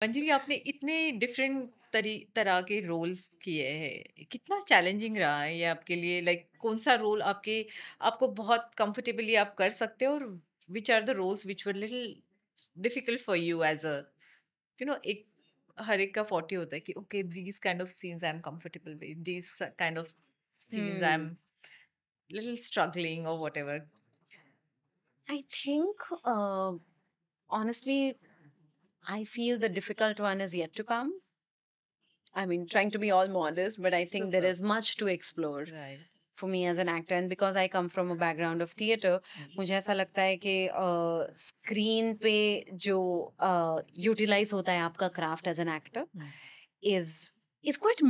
मंजरी, आपने इतने डिफरेंट तरह के रोल्स किए हैं, कितना चैलेंजिंग रहा है ये आपके लिए? लाइक कौन सा रोल आपको बहुत कंफर्टेबली आप कर सकते हो, और which are the roles which were little difficult for you as a एक हर एक का 40 होता है कि okay, these kind of scenes I am comfortable with, these kind of scenes I Hmm. Am little struggling और whatever. I think, honestly, I feel the difficult one is yet to come. I mean, trying to be all modest, but I think there Super. is much to explore Right. for me as an actor. And because I come from a background of theater, मुझे ऐसा लगता है कि screen पे जो utilise होता है आपका craft as an actor Hmm. is is quite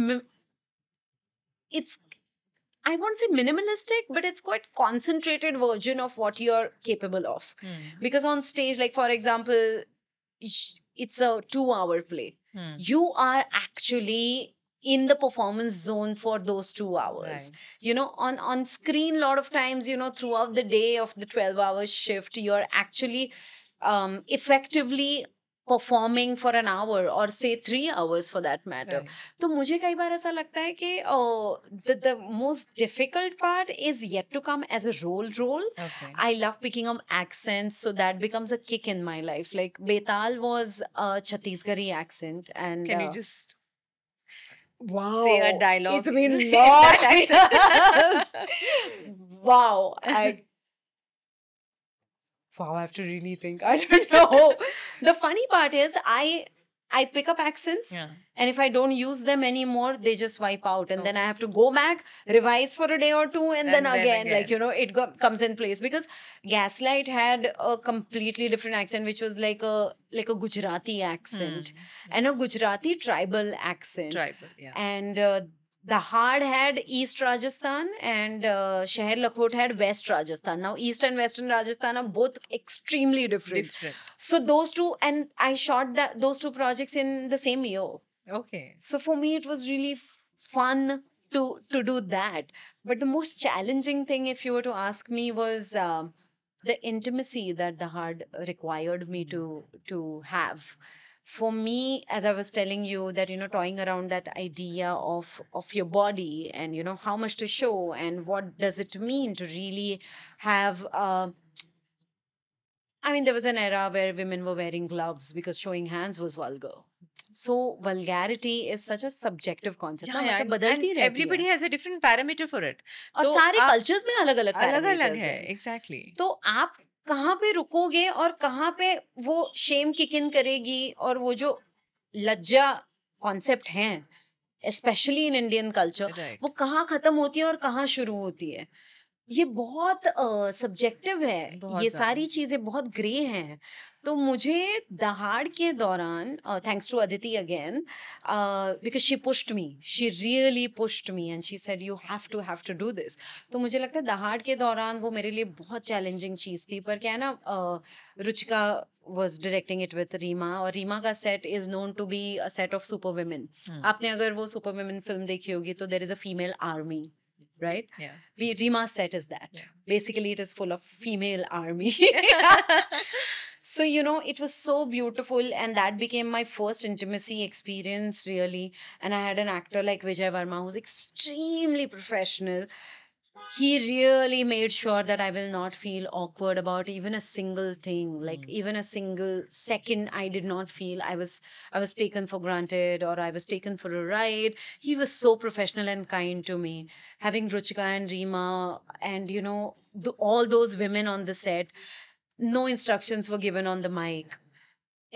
it's I won't say minimalistic, but it's quite concentrated version of what you're capable of. Hmm. Because on stage, like for example, it's a 2 hour play. Hmm. You are actually in the performance zone for those 2 hours. Right. On screen, a lot of times, throughout the day of the 12-hour shift, you're actually effectively performing for an hour or say 3 hours for that matter. Right. तो मुझे कई बार ऐसा लगता है कि the most difficult part is yet to come as a role. Okay. I love picking up accents, so that becomes a kick in my life. Like Betal was a Chhattisgarhi accent, and Can you just say a wow, it's dialogue been in lot that of years. accent? Wow, I have to really think. I don't know. The funny part is I pick up accents, Yeah. and if I don't use them anymore, they just wipe out, and then I Okay. have to go back, revise for a day or two, and then And then again, like again. comes in place. Because Gaslight had a completely different accent, which was like a Gujarati accent, and a Gujarati tribal accent, Tribal, yeah. and the Hard had East Rajasthan, and Sheher Lakhot had West Rajasthan. Now, East and Western Rajasthan are both extremely different. Different. So those two, and I shot those two projects in the same year. Okay. So for me, it was really fun to do that. But the most challenging thing, if you were to ask me, was the intimacy that the Hard required me to have. For me, as I was telling you, that toying around that idea of your body, and how much to show, and what does it mean to really have. I mean, there was an era where women were wearing gloves because showing hands was vulgar. So vulgarity is such a subjective concept ना, Yeah, yeah. मतलब And बदलती रहती है everybody has a different parameter for it. और तो सारे आप cultures में अलग अलग अलग अलग पैरामीटर्स है. हैं. Exactly. तो आप कहाँ पे रुकोगे और कहाँ पे वो शेम किक इन करेगी, और वो जो लज्जा कॉन्सेप्ट है specially in Indian culture, Right. वो कहाँ खत्म होती है और कहाँ शुरू होती है, ये बहुत सब्जेक्टिव है. ये बहुत सारी ज़्यादा. चीजें बहुत ग्रे हैं. तो मुझे दहाड़ के दौरान, thanks to Aditi again, because she pushed me, she really pushed me, and she said you have to do this. तो मुझे लगता है दहाड़ के दौरान वो मेरे लिए बहुत चैलेंजिंग चीज थी. पर क्या है ना, Ruchika was directing it with Reema, और रीमा का set is known to be a set of super women. आपने अगर वो सुपर वुमेन फिल्म देखी होगी तो there is a female army, right? Yeah. Rima's set is that. Yeah. Basically, it is full of female army. So, it was so beautiful, and that became my first intimacy experience, really. And I had an actor like Vijay Verma, who's extremely professional. He really made sure that I will not feel awkward about even a single thing, like even a single second. I did not feel I was taken for granted, or I was taken for a ride. He was so professional and kind to me. Having Ruchika and Rima, and all those women on the set, no instructions were given on the mic.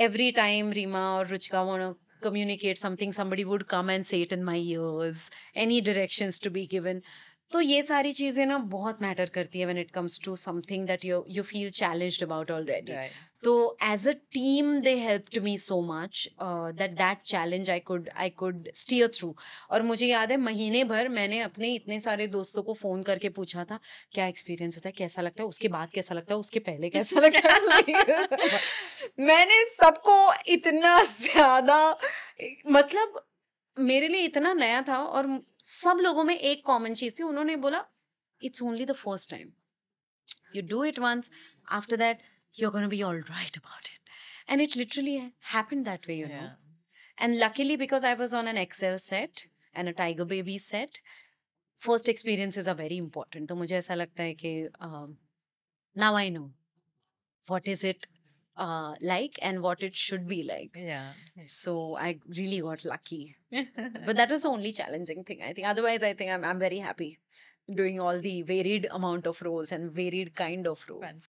Every time Rima or Ruchika want to communicate something, somebody would come and say it in my ears, any directions to be given. तो ये सारी चीजें ना बहुत matter करती है when it comes to something that you feel challenged about already. Right. तो as a team they helped me so much that challenge I could steer through. और मुझे याद है महीने भर मैंने अपने इतने सारे दोस्तों को फोन करके पूछा था क्या एक्सपीरियंस होता है, कैसा लगता है, उसके बाद कैसा लगता है, उसके पहले कैसा लगता है. मैंने सबको इतना ज्यादा, मतलब मेरे लिए इतना नया था, और सब लोगों में एक कॉमन चीज थी. उन्होंने बोला it's only the first time, you do it once, after that you're going to be all right about it. And it literally happened that way. Yeah. And luckily, because I was on an XL set and a Tiger Baby set, first experiences are very important. तो मुझे ऐसा लगता है कि now I know what is it like and what it should be like. Yeah. So I really got lucky. But that was the only challenging thing, I think. Otherwise, I think I'm very happy doing all the varied amount of roles and varied kind of roles.